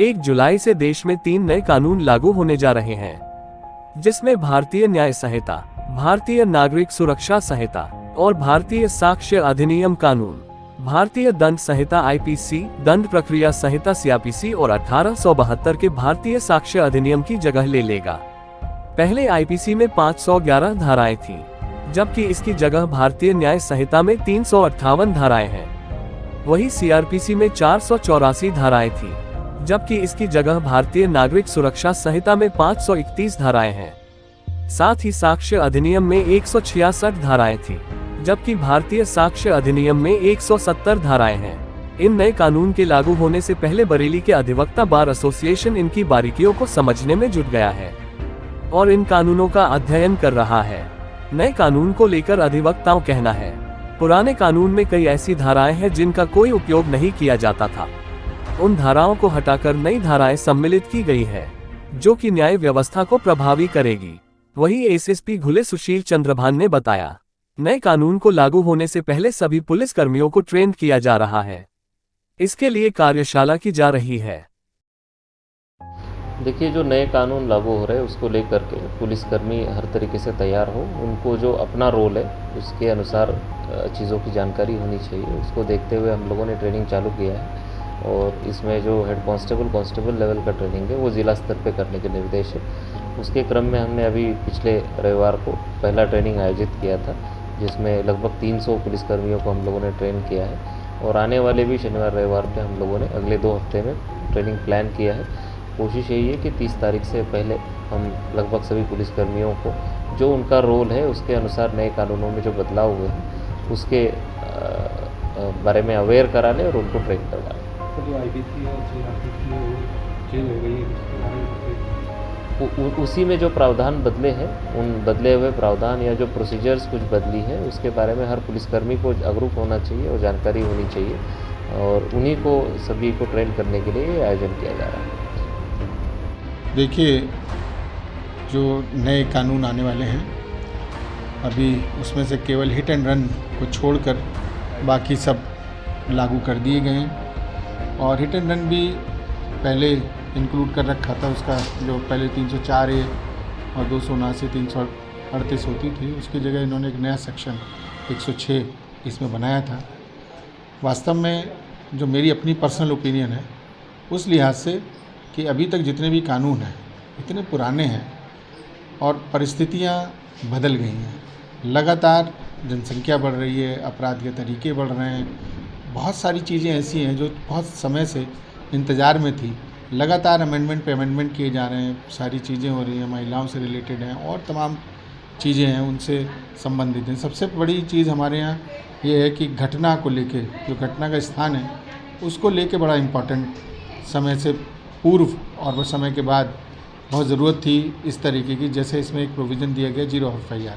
1 जुलाई से देश में 3 नए कानून लागू होने जा रहे हैं, जिसमें भारतीय न्याय संहिता, भारतीय नागरिक सुरक्षा संहिता और भारतीय साक्ष्य अधिनियम कानून, भारतीय दंड संहिता आईपीसी, दंड प्रक्रिया संहिता सीआरपीसी और 1872 के भारतीय साक्ष्य अधिनियम की जगह ले लेगा। पहले आईपीसी में 511 धाराएं थीं, जबकि इसकी जगह भारतीय न्याय संहिता में 358 धाराएं हैं। वही सीआरपीसी में 484 धाराएं थीं, जबकि इसकी जगह भारतीय नागरिक सुरक्षा संहिता में 531 धाराएं हैं। साथ ही साक्ष्य अधिनियम में 166 धाराएं थीं, जबकि भारतीय साक्ष्य अधिनियम में 170 धाराएं हैं। इन नए कानून के लागू होने से पहले बरेली के अधिवक्ता बार एसोसिएशन इनकी बारीकियों को समझने में जुट गया है और इन कानूनों का अध्ययन कर रहा है। नए कानून को लेकर अधिवक्ताओं कहना है, पुराने कानून में कई ऐसी धाराएं हैं जिनका कोई उपयोग नहीं किया जाता था। उन धाराओं को हटाकर नई धाराएं सम्मिलित की गई है, जो कि न्याय व्यवस्था को प्रभावी करेगी। वही एसएसपी घुले सुशील चंद्रभान ने बताया, नए कानून को लागू होने से पहले सभी पुलिस कर्मियों को ट्रेन किया जा रहा है। इसके लिए कार्यशाला की जा रही है। देखिए, जो नए कानून लागू हो रहे हैं उसको लेकर के पुलिसकर्मी हर तरीके से तैयार हो। उनको जो अपना रोल है उसके अनुसार चीज़ों की जानकारी होनी चाहिए। उसको देखते हुए हम लोगों ने ट्रेनिंग चालू किया है और इसमें जो हेड कांस्टेबल लेवल का ट्रेनिंग है वो ज़िला स्तर पे करने के निर्देश है। उसके क्रम में हमने अभी पिछले रविवार को पहला ट्रेनिंग आयोजित किया था, जिसमें लगभग 300 पुलिसकर्मियों को हम लोगों ने ट्रेन किया है और आने वाले भी शनिवार रविवार पे हम लोगों ने अगले 2 हफ्ते में ट्रेनिंग प्लान किया है। कोशिश यही है कि 30 तारीख से पहले हम लगभग सभी पुलिसकर्मियों को जो उनका रोल है उसके अनुसार नए कानूनों में जो बदलाव हुए हैं उसके बारे में अवेयर करा लें और उनको ट्रेन करवा लें। जो आईपीसी और सीआरपीसी चेंज हो गई है, उसी में जो प्रावधान बदले हैं, उन बदले हुए प्रावधान या जो प्रोसीजर्स कुछ बदली है उसके बारे में हर पुलिसकर्मी को जागरूक होना चाहिए और जानकारी होनी चाहिए और उन्हीं को सभी को ट्रेन करने के लिए आयोजन किया जा रहा है। देखिए, जो नए कानून आने वाले हैं अभी उसमें से केवल हिट एंड रन को छोड़कर बाकी सब लागू कर दिए गए हैं और हिट एंड रन भी पहले इंक्लूड कर रखा था। उसका जो पहले 304A और 279 338 होती थी, उसकी जगह इन्होंने एक नया सेक्शन 106 इसमें बनाया था। वास्तव में जो मेरी अपनी पर्सनल ओपिनियन है उस लिहाज से कि अभी तक जितने भी कानून हैं इतने पुराने हैं और परिस्थितियां बदल गई हैं। लगातार जनसंख्या बढ़ रही है, अपराध के तरीके बढ़ रहे हैं, बहुत सारी चीज़ें ऐसी हैं जो बहुत समय से इंतज़ार में थी। लगातार अमेंडमेंट पे अमेंडमेंट किए जा रहे हैं, सारी चीज़ें हो रही हैं, महिलाओं से रिलेटेड हैं और तमाम चीज़ें हैं उनसे संबंधित हैं। सबसे बड़ी चीज़ हमारे यहाँ ये है कि घटना को लेके, जो घटना का स्थान है उसको लेके बड़ा इम्पॉर्टेंट समय से पूर्व और वो समय के बाद बहुत ज़रूरत थी इस तरीके की। जैसे इसमें एक प्रोविज़न दिया गया 0 FIR,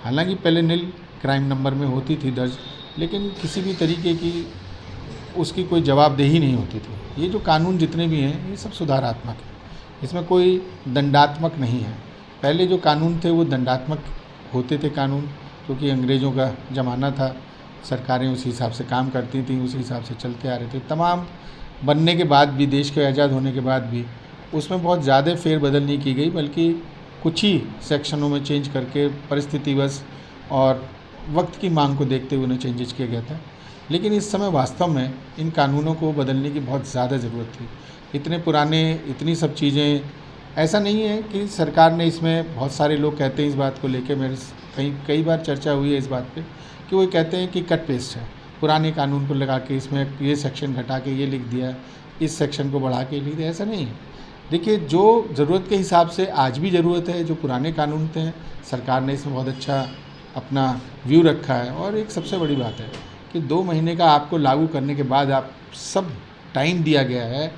हालांकि पहले नील क्राइम नंबर में होती थी दर्ज, लेकिन किसी भी तरीके की उसकी कोई जवाबदेही नहीं होती थी। ये जो कानून जितने भी हैं ये सब सुधारात्मक है, इसमें कोई दंडात्मक नहीं है। पहले जो कानून थे वो दंडात्मक होते थे कानून, क्योंकि अंग्रेज़ों का ज़माना था, सरकारें उसी हिसाब से काम करती थीं, उसी हिसाब से चलते आ रहे थे। तमाम बनने के बाद भी, देश के आज़ाद होने के बाद भी उसमें बहुत ज़्यादा फेरबदल नहीं की गई, बल्कि कुछ ही सेक्शनों में चेंज करके परिस्थितिवश और वक्त की मांग को देखते हुए उन्हें चेंजेस किया गया था। लेकिन इस समय वास्तव में इन कानूनों को बदलने की बहुत ज़्यादा ज़रूरत थी। इतने पुराने, इतनी सब चीज़ें, ऐसा नहीं है कि सरकार ने इसमें, बहुत सारे लोग कहते हैं इस बात को लेके, मेरे कई बार चर्चा हुई है इस बात पे कि वो कहते हैं कि कट पेस्ट है, पुराने कानून को लगा के इसमें ये सेक्शन घटा के ये लिख दिया, इस सेक्शन को बढ़ा के लिख दिया। ऐसा नहीं है। देखिए, जो ज़रूरत के हिसाब से आज भी ज़रूरत है, जो पुराने कानून थे सरकार ने इसमें बहुत अच्छा अपना व्यू रखा है। और एक सबसे बड़ी बात है कि 2 महीने का आपको लागू करने के बाद आप सब टाइम दिया गया है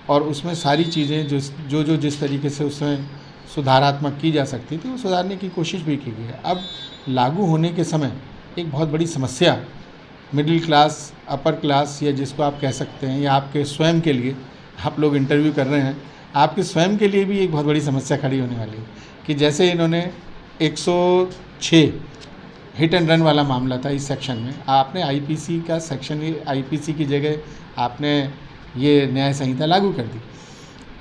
और उसमें सारी चीज़ें जो जिस तरीके से उसमें सुधारात्मक की जा सकती थी वो सुधारने की कोशिश भी की गई है। अब लागू होने के समय एक बहुत बड़ी समस्या मिडिल क्लास, अपर क्लास, या जिसको आप कह सकते हैं, या आपके स्वयं के लिए, आप लोग इंटरव्यू कर रहे हैं, आपके स्वयं के लिए भी एक बहुत बड़ी समस्या खड़ी होने वाली है कि जैसे इन्होंने 106 हिट एंड रन वाला मामला था, इस सेक्शन में आपने आईपीसी का सेक्शन, आईपीसी की जगह आपने ये न्याय संहिता लागू कर दी।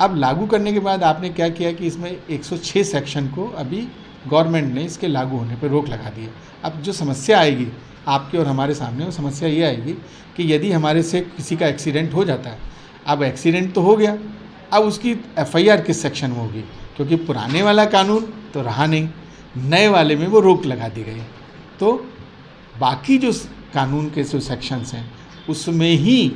अब लागू करने के बाद आपने क्या किया कि इसमें 106 सेक्शन को अभी गवर्नमेंट ने इसके लागू होने पर रोक लगा दी है। अब जो समस्या आएगी आपके और हमारे सामने, वो समस्या ये आएगी कि यदि हमारे से किसी का एक्सीडेंट हो जाता है, अब एक्सीडेंट तो हो गया, अब उसकी FIR किस सेक्शन में होगी, क्योंकि पुराने वाला कानून तो रहा नहीं, नए वाले में वो रोक लगा दी गई। तो बाकी जो कानून के जो सेक्शंस हैं उसमें ही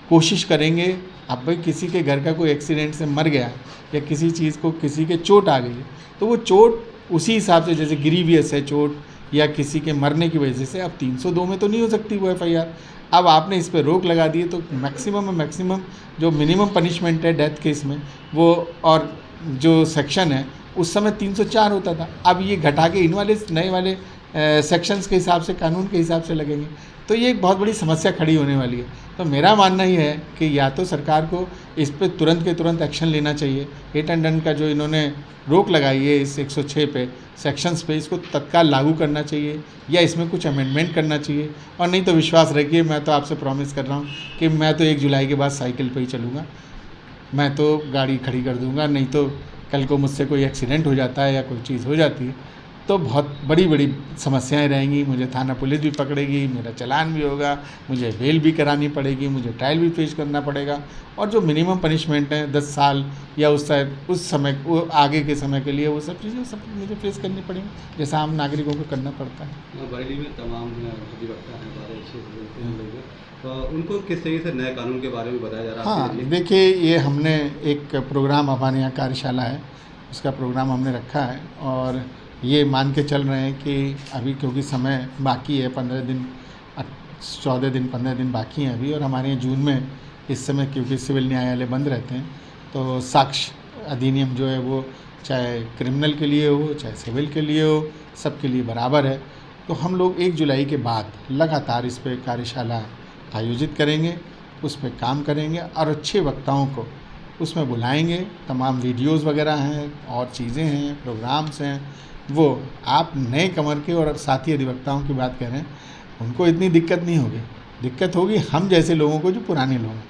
कोशिश करेंगे। अब भाई किसी के घर का कोई एक्सीडेंट से मर गया या किसी चीज़ को किसी के चोट आ गई, तो वो चोट उसी हिसाब से, जैसे ग्रीवियस है चोट या किसी के मरने की वजह से, अब 302 में तो नहीं हो सकती वो FIR। अब आपने इस पर रोक लगा दी है, तो मैक्सिमम जो मिनिमम पनिशमेंट है डेथ केस में वो, और जो सेक्शन है उस समय 304 होता था, अब ये घटा के इन वाले नए वाले सेक्शंस के हिसाब से, कानून के हिसाब से लगेंगे। तो ये एक बहुत बड़ी समस्या खड़ी होने वाली है। तो मेरा मानना ही है कि या तो सरकार को इस पे तुरंत के तुरंत एक्शन लेना चाहिए। हिट एंड रन का जो इन्होंने रोक लगाई है इस 106 पे सेक्शंस पे, इसको तत्काल लागू करना चाहिए या इसमें कुछ अमेंडमेंट करना चाहिए। और नहीं तो विश्वास रखिए, मैं तो आपसे प्रॉमिस कर रहा हूँ कि मैं तो 1 जुलाई के बाद साइकिल पे ही चलूँगा, मैं तो गाड़ी खड़ी कर दूँगा। नहीं तो कल को मुझसे कोई एक्सीडेंट हो जाता है या कोई चीज़ हो जाती है तो बहुत बड़ी बड़ी समस्याएं रहेंगी। मुझे थाना पुलिस भी पकड़ेगी, मेरा चालान भी होगा, मुझे बेल भी करानी पड़ेगी, मुझे ट्रायल भी पेश करना पड़ेगा। और जो मिनिमम पनिशमेंट है 10 साल या उस समय वो आगे के समय के लिए, वो सब चीज़ें सब मुझे फेस करनी पड़ेंगी, जैसा आम नागरिकों को करना पड़ता है। बरेली में तमाम अधिवक्ता हैं, बारे अच्छे लोग, तो उनको किस तरीके से नए कानून के बारे में बताया जा रहा है? हाँ, देखिए, ये हमने एक प्रोग्राम, हमारे यहाँ कार्यशाला है, उसका प्रोग्राम हमने रखा है और ये मान के चल रहे हैं कि अभी क्योंकि समय बाकी है, 15 दिन 14 दिन 15 दिन बाकी हैं अभी, और हमारे यहाँ जून में इस समय क्योंकि सिविल न्यायालय बंद रहते हैं, तो साक्ष्य अधिनियम जो है वो चाहे क्रिमिनल के लिए हो चाहे सिविल के लिए हो, सबके लिए बराबर है। तो हम लोग 1 जुलाई के बाद लगातार इस पर कार्यशाला आयोजित करेंगे, उस पर काम करेंगे और अच्छे वक्ताओं को उसमें बुलाएंगे। तमाम वीडियोस वगैरह हैं और चीज़ें हैं, प्रोग्राम्स हैं, वो आप नए कमर के और साथी अधिवक्ताओं की बात कर रहे हैं, उनको इतनी दिक्कत नहीं होगी। दिक्कत होगी हम जैसे लोगों को, जो पुराने लोग हैं,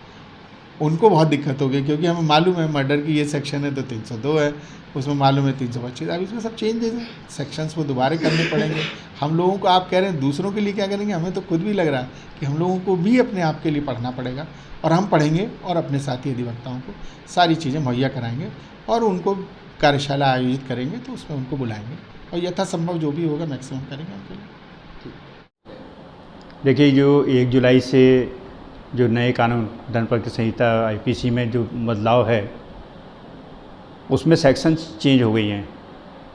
उनको बहुत दिक्कत होगी, क्योंकि हमें मालूम है मर्डर की ये सेक्शन है तो 302 है, उसमें मालूम है 325। अब इसमें सब चेंजेस हैं, सेक्शंस वो दोबारा करने पड़ेंगे हम लोगों को। आप कह रहे हैं दूसरों के लिए क्या करेंगे, हमें तो खुद भी लग रहा है कि हम लोगों को भी अपने आप के लिए पढ़ना पड़ेगा, और हम पढ़ेंगे और अपने साथी अधिवक्ताओं को सारी चीज़ें मुहैया कराएंगे और उनको कार्यशाला आयोजित करेंगे, तो उसमें उनको बुलाएंगे और यथासंभव जो भी होगा मैक्सिमम करेंगे उनके लिए। देखिए, जो 1 जुलाई से जो नए कानून दंड प्रक्रिया संहिता IPC में जो बदलाव है, उसमें सेक्शंस चेंज हो गई हैं।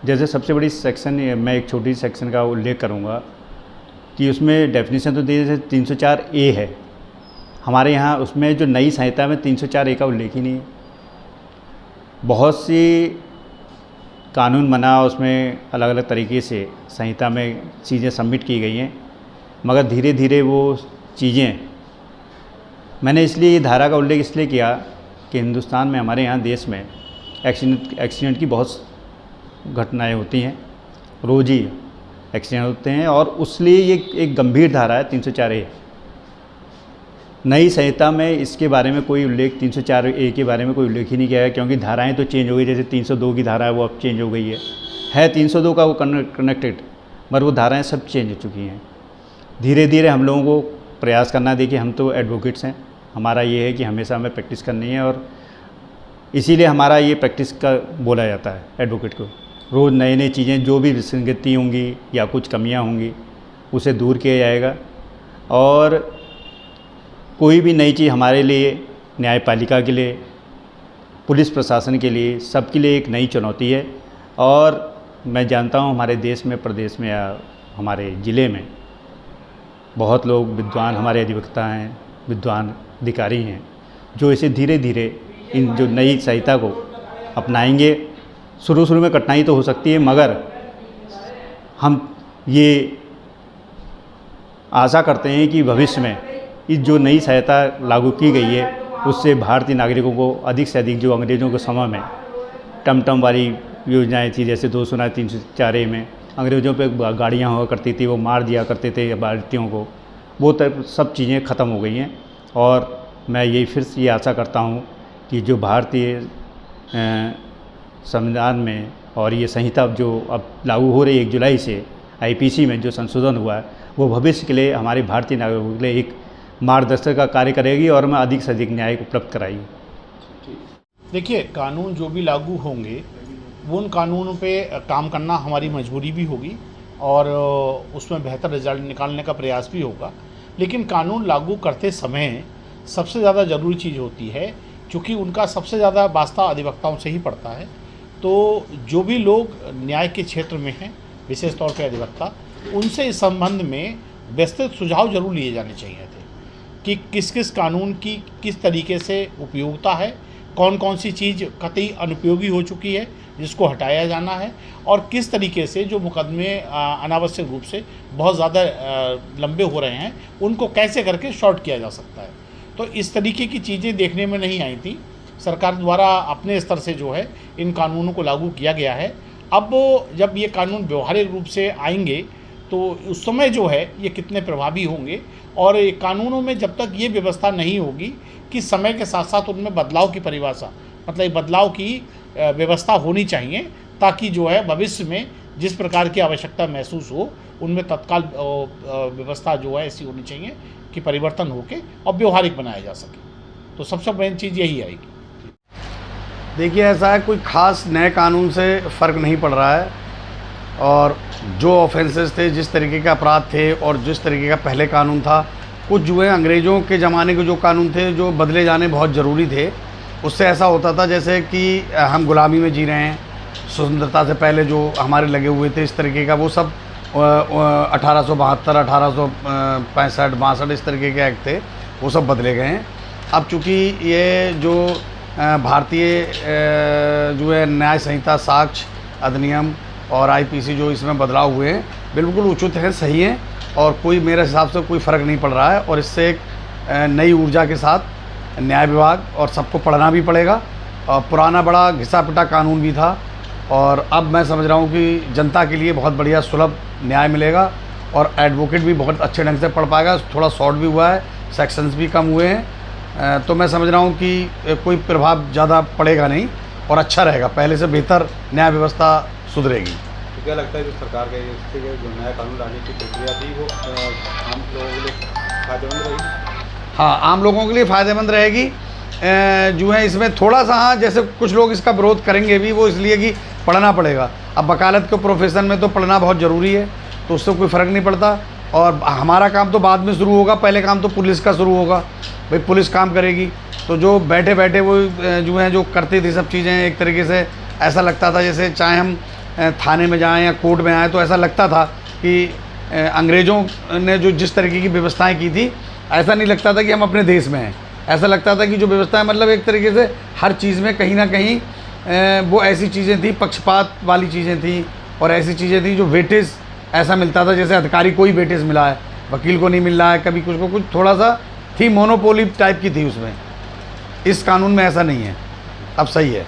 जैसे सबसे बड़ी सेक्शन, मैं एक छोटी सेक्शन का उल्लेख करूंगा कि उसमें डेफिनेशन तो दी, जैसे 304A है हमारे यहाँ, उसमें जो नई संहिता में 304A का उल्लेख ही नहीं है। बहुत सी कानून बना, उसमें अलग अलग तरीके से संहिता में चीज़ें सबमिट की गई हैं, मगर धीरे धीरे वो चीज़ें, मैंने इसलिए ये धारा का उल्लेख इसलिए किया कि हिंदुस्तान में, हमारे यहाँ देश में एक्सीडेंट की बहुत घटनाएं होती हैं, रोज़ ही एक्सीडेंट होते हैं, और उसलिए ये एक गंभीर धारा है 304A। नई संहिता में इसके बारे में कोई उल्लेख, 304A के बारे में कोई उल्लेख ही नहीं किया है, क्योंकि धाराएं तो चेंज हो गई। जैसे 302 की धारा है वो अब चेंज हो गई है 302 का वो कनेक्टेड, मगर वो धाराएं सब चेंज हो चुकी हैं। धीरे धीरे हम लोगों को प्रयास करना। देखिए, हम तो एडवोकेट्स हैं, हमारा ये है कि हमेशा हमें प्रैक्टिस करनी है, और इसीलिए हमारा ये प्रैक्टिस का बोला जाता है एडवोकेट को। रोज़ नई नई चीज़ें, जो भी विसंगति होंगी या कुछ कमियां होंगी, उसे दूर किया जाएगा। और कोई भी नई चीज़ हमारे लिए, न्यायपालिका के लिए, पुलिस प्रशासन के लिए, सबके लिए एक नई चुनौती है। और मैं जानता हूँ हमारे देश में, प्रदेश में या हमारे ज़िले में बहुत लोग विद्वान, हमारे अधिवक्ता हैं, विद्वान अधिकारी हैं, जो इसे धीरे धीरे इन जो नई संहिता को अपनाएंगे। शुरू में कठिनाई तो हो सकती है, मगर हम ये आशा करते हैं कि भविष्य में इस जो नई संहिता लागू की गई है, उससे भारतीय नागरिकों को अधिक से अधिक, जो अंग्रेज़ों के समय में टमटम वाली योजनाएं थी, जैसे 304A में अंग्रेज़ों पे गाड़ियाँ हुआ करती थी, वो मार दिया करते थे भारतीयों को, वो सब चीज़ें ख़त्म हो गई हैं। और मैं यही फिर से ये आशा करता हूँ कि जो भारतीय संविधान में और ये संहिता जो अब लागू हो रही है 1 जुलाई से आईपीसी में जो संशोधन हुआ है वो भविष्य के लिए हमारे भारतीय नागरिकों के लिए एक मार्गदर्शक का कार्य करेगी और हमें अधिक से अधिक न्याय उपलब्ध कराएगी। देखिए, कानून जो भी लागू होंगे वो उन कानूनों पे काम करना हमारी मजबूरी भी होगी और उसमें बेहतर रिजल्ट निकालने का प्रयास भी होगा। लेकिन कानून लागू करते समय सबसे ज़्यादा ज़रूरी चीज़ होती है, क्योंकि उनका सबसे ज़्यादा वास्ता अधिवक्ताओं से ही पड़ता है, तो जो भी लोग न्याय के क्षेत्र में हैं, विशेष तौर पे अधिवक्ता, उनसे इस संबंध में विस्तृत सुझाव जरूर लिए जाने चाहिए थे कि किस किस कानून की किस तरीके से उपयोगिता है, कौन कौन सी चीज़ कतई अनुपयोगी हो चुकी है जिसको हटाया जाना है, और किस तरीके से जो मुकदमे अनावश्यक रूप से बहुत ज़्यादा लंबे हो रहे हैं उनको कैसे करके शॉर्ट किया जा सकता है। तो इस तरीके की चीज़ें देखने में नहीं आई थी। सरकार द्वारा अपने स्तर से जो है इन कानूनों को लागू किया गया है। अब जब ये कानून व्यवहारिक रूप से आएंगे तो उस समय जो है ये कितने प्रभावी होंगे, और कानूनों में जब तक ये व्यवस्था नहीं होगी कि समय के साथ साथ उनमें बदलाव की परिभाषा, मतलब बदलाव की व्यवस्था होनी चाहिए, ताकि जो है भविष्य में जिस प्रकार की आवश्यकता महसूस हो उनमें तत्काल व्यवस्था जो है ऐसी होनी चाहिए कि परिवर्तन होके और व्यवहारिक बनाया जा सके। तो सबसे मेन चीज़ यही आएगी। देखिए, ऐसा है, कोई ख़ास नए कानून से फ़र्क नहीं पड़ रहा है, और जो ऑफेंसेस थे, जिस तरीके के अपराध थे और जिस तरीके का पहले कानून था, कुछ जो है अंग्रेज़ों के ज़माने के जो कानून थे जो बदले जाने बहुत ज़रूरी थे। उससे ऐसा होता था जैसे कि हम गुलामी में जी रहे हैं, स्वतंत्रता से पहले जो हमारे लगे हुए थे इस तरीके का, वो सब 1872, 1865, इस तरीके के एक्ट थे, वो सब बदले गए हैं। अब चूँकि ये जो भारतीय जो है न्याय संहिता, साक्ष्य अधिनियम और आईपीसी जो इसमें बदलाव हुए हैं बिल्कुल उचित हैं, सही हैं, और कोई मेरे हिसाब से कोई फ़र्क नहीं पड़ रहा है। और इससे एक नई ऊर्जा के साथ न्याय विभाग और सबको पढ़ना भी पड़ेगा। और पुराना बड़ा घिसा पिटा कानून भी था, और अब मैं समझ रहा हूँ कि जनता के लिए बहुत बढ़िया सुलभ न्याय मिलेगा, और एडवोकेट भी बहुत अच्छे ढंग से पढ़ पाएगा। थोड़ा शॉर्ट भी हुआ है, सेक्शंस भी कम हुए हैं, तो मैं समझ रहा हूँ कि कोई प्रभाव ज़्यादा पड़ेगा नहीं और अच्छा रहेगा, पहले से बेहतर न्याय व्यवस्था सुधरेगी। तो क्या लगता है जो सरकार के जो नया कानून लाने की प्रक्रिया थी वो आम लोगों के लिए फ़ायदेमंद रहेगी? हाँ, आम लोगों के लिए फ़ायदेमंद रहेगी। जो है इसमें थोड़ा सा, हाँ, जैसे कुछ लोग इसका विरोध करेंगे भी, वो इसलिए कि पढ़ना पड़ेगा। अब वकालत के प्रोफेशन में तो पढ़ना बहुत ज़रूरी है, तो उससे कोई फ़र्क नहीं पड़ता। और हमारा काम तो बाद में शुरू होगा, पहले काम तो पुलिस का शुरू होगा। भाई पुलिस काम करेगी, तो जो बैठे बैठे वो जो है जो करते थे सब चीज़ें, एक तरीके से ऐसा लगता था जैसे चाहे हम थाने में जाएं या कोर्ट में आएँ, तो ऐसा लगता था कि अंग्रेज़ों ने जो जिस तरीके की व्यवस्थाएं की थी, ऐसा नहीं लगता था कि हम अपने देश में हैं। ऐसा लगता था कि जो व्यवस्था मतलब एक तरीके से हर चीज़ में कहीं ना कहीं वो ऐसी चीज़ें थी, पक्षपात वाली चीज़ें थी, और ऐसी चीज़ें थी जो वेटेज ऐसा मिलता था जैसे अधिकारी को ही वेटेज मिला है, वकील को नहीं मिल रहा है, कभी कुछ को कुछ, थोड़ा सा थी, मोनोपोली टाइप की थी उसमें। इस कानून में ऐसा नहीं है, अब सही है।